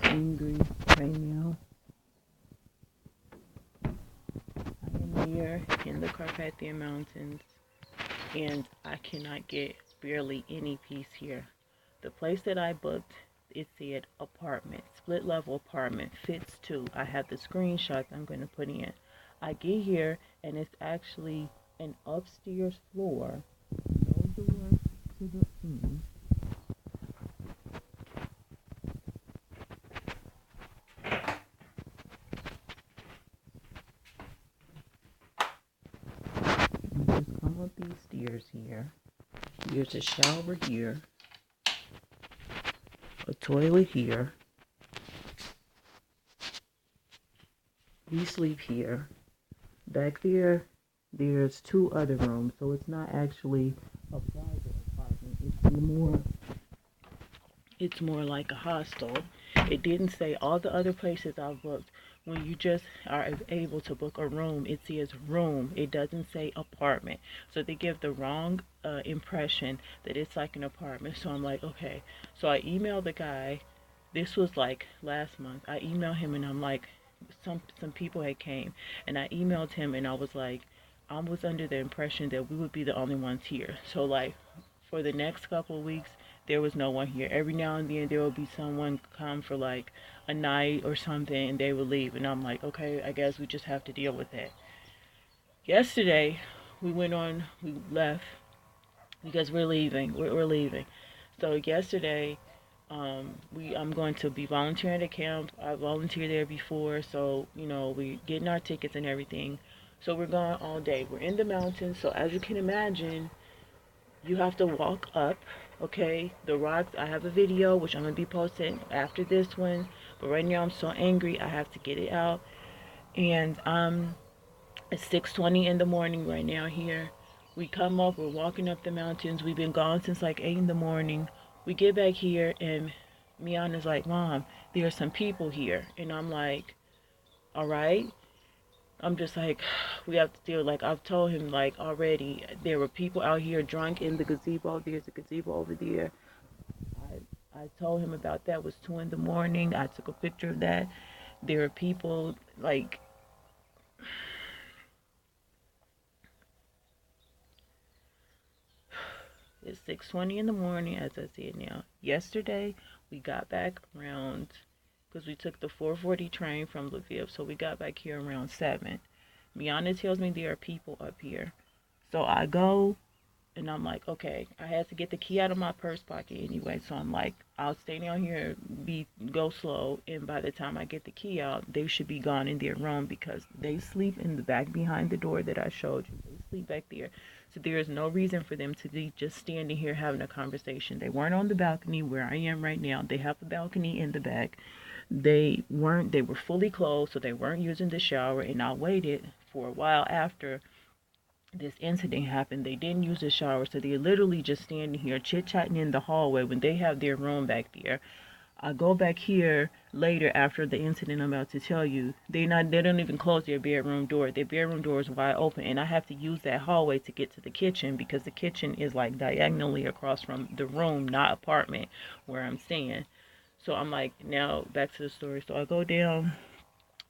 angry right now. I am here in the Carpathian Mountains, and I cannot get barely any peace here. The place that I booked, it said apartment, split level apartment, fits two. I have the screenshots I'm going to put in. I get here, and it's actually an upstairs floor, no door to the You just come up these stairs here. There's a shower here, a toilet here. We sleep here. Back there, there's two other rooms, so it's not actually a private apartment. It's more like a hostel. It didn't say all the other places I've booked. When you just are able to book a room, it says room. It doesn't say apartment. So they give the wrong impression that it's like an apartment. So I'm like, okay. So I emailed the guy. This was like last month. I emailed him and I'm like, some people had came, and I emailed him and I was like, I was under the impression that we would be the only ones here. So like for the next couple of weeks, there was no one here. Every now and then there will be someone come for like a night or something and they will leave. And I'm like, okay, I guess we just have to deal with that. Yesterday, we left because we're leaving. We're leaving. So yesterday, I'm going to be volunteering at camp. I volunteered there before, so we getting our tickets and everything. So we're going all day. We're in the mountains, so as you can imagine, you have to walk up. Okay, the rocks. I have a video which I'm gonna be posting after this one, but right now I'm so angry. I have to get it out, and it's 6:20 in the morning right now here. We come up. We're walking up the mountains. We've been gone since like 8 in the morning. We get back here, and Miana's like, Mom, there are some people here, and I'm like, all right. I'm just like, we have to deal. Like I've told him like already, there were people out here drunk in the gazebo. There's a gazebo over there. I told him about that. It was 2 in the morning. I took a picture of that. There are people like, it's 6:20 in the morning as I see it now. Yesterday we got back around, because we took the 4:40 train from Lviv, so we got back here around 7. Miana tells me there are people up here. So I go and I'm like, okay, I had to get the key out of my purse pocket anyway. So I'm like, I'll stay down here, go slow, and by the time I get the key out, they should be gone in their room because they sleep in the back behind the door that I showed you. They sleep back there. So there is no reason for them to be just standing here having a conversation. They weren't on the balcony where I am right now. They have a balcony in the back. They were fully clothed, so they weren't using the shower, and I waited for a while after this incident happened. They didn't use the shower, so they're literally just standing here chit-chatting in the hallway when they have their room back there. I go back here later after the incident I'm about to tell you. They don't even close their bedroom door. Their bedroom door is wide open, and I have to use that hallway to get to the kitchen because the kitchen is like diagonally across from the room, not apartment, where I'm staying. So I'm like, now back to the story. So I go down,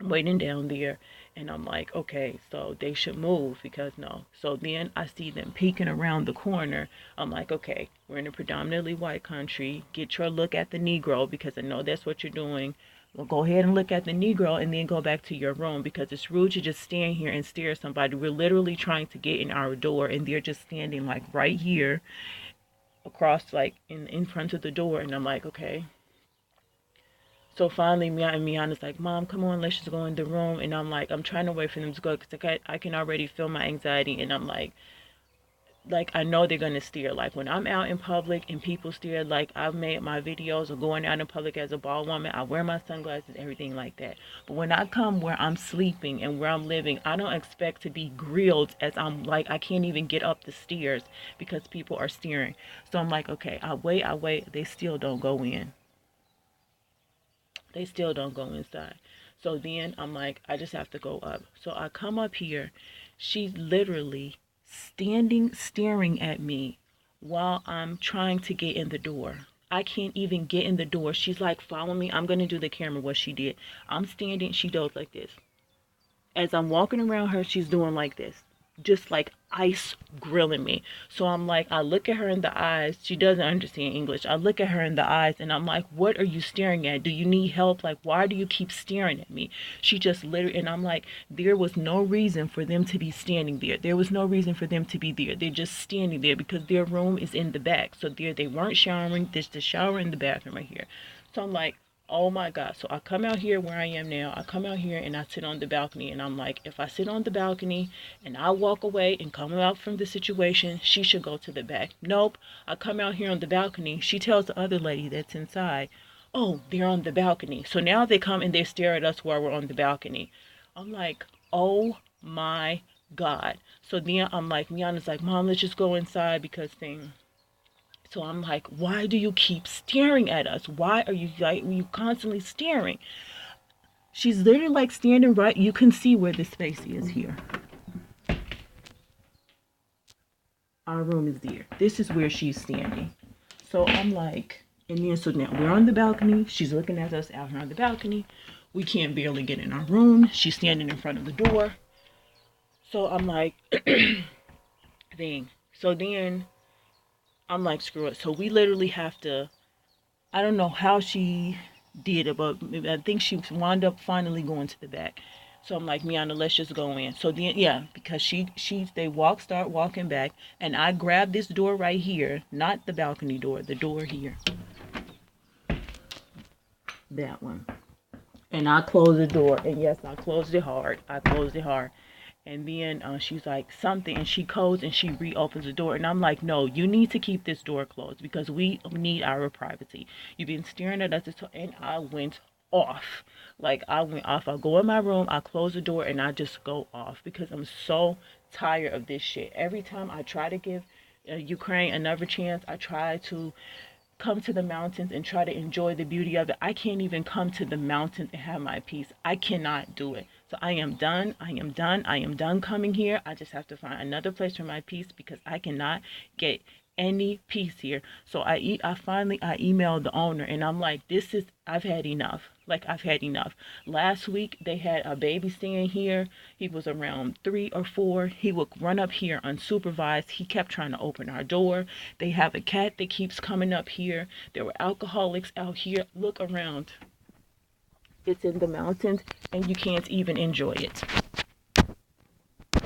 waiting down there, and I'm like, okay, so they should move because no. So then I see them peeking around the corner. I'm like, okay, we're in a predominantly white country. Get your look at the Negro because I know that's what you're doing. Well, go ahead and look at the Negro and then go back to your room because it's rude to just stand here and stare at somebody. We're literally trying to get in our door and they're just standing like right here across like in front of the door, and I'm like, okay. So finally, Miana's like, Mom, come on, let's just go in the room. And I'm like, I'm trying to wait for them to go because I can already feel my anxiety. And I'm like, I know they're going to steer. Like, when I'm out in public and people steer, like, I've made my videos of going out in public as a bald woman. I wear my sunglasses, everything like that. But when I come where I'm sleeping and where I'm living, I don't expect to be grilled as I'm like, I can't even get up the stairs because people are steering. So I'm like, okay, I wait. They still don't go in. They still don't go inside. So then I'm like, I just have to go up. So I come up here. She's literally standing, staring at me while I'm trying to get in the door. I can't even get in the door. She's like, follow me. I'm going to do the camera what she did. I'm standing. She does like this. As I'm walking around her, she's doing like this. Just like ice grilling me. So I'm like, I look at her in the eyes. She doesn't understand English. I look at her in the eyes and I'm like, what are you staring at? Do you need help? Like, why do you keep staring at me? She just literally, and I'm like, there was no reason for them to be standing there. There was no reason for them to be there. They're just standing there because their room is in the back. So they weren't showering. There's the shower in the bathroom right here. So I'm like, oh my God. So I come out here where I am now. I come out here and I sit on the balcony and I'm like, if I sit on the balcony and I walk away and come out from the situation, she should go to the back. Nope. I come out here on the balcony. She tells the other lady that's inside, oh, they're on the balcony. So now they come and they stare at us while we're on the balcony. I'm like, oh my God. So then I'm like, Miana's like, Mom, let's just go inside because thing. So I'm like, why do you keep staring at us? Why are you constantly staring? She's literally like standing right. You can see where the space is here. Our room is there. This is where she's standing. So I'm like, and then so now we're on the balcony. She's looking at us out here on the balcony. We can't barely get in our room. She's standing in front of the door. So I'm like, thing. So then I'm like, screw it. So we literally have to, I don't know how she did it, but I think she wound up finally going to the back. So I'm like, Miana, let's just go in. So then, yeah, because they start walking back, and I grabbed this door right here, not the balcony door, the door here. That one. And I closed the door, and yes, I closed it hard. And then she's like something, and she goes and she reopens the door, and I'm like, no, you need to keep this door closed because we need our privacy. You've been staring at us, and I went off. Like, I went off. I go in my room, I close the door, and I just go off because I'm so tired of this shit. Every time I try to give Ukraine another chance, I try to come to the mountains and try to enjoy the beauty of it. I can't even come to the mountains and have my peace. I cannot do it. So I am done. I am done coming here. I just have to find another place for my peace because I cannot get any peace here. So I finally emailed the owner and I'm like, I've had enough. Like, I've had enough. Last week they had a baby staying here. He was around 3 or 4. He would run up here unsupervised. He kept trying to open our door. They have a cat that keeps coming up here. There were alcoholics out here. Look around. It's in the mountains and you can't even enjoy it.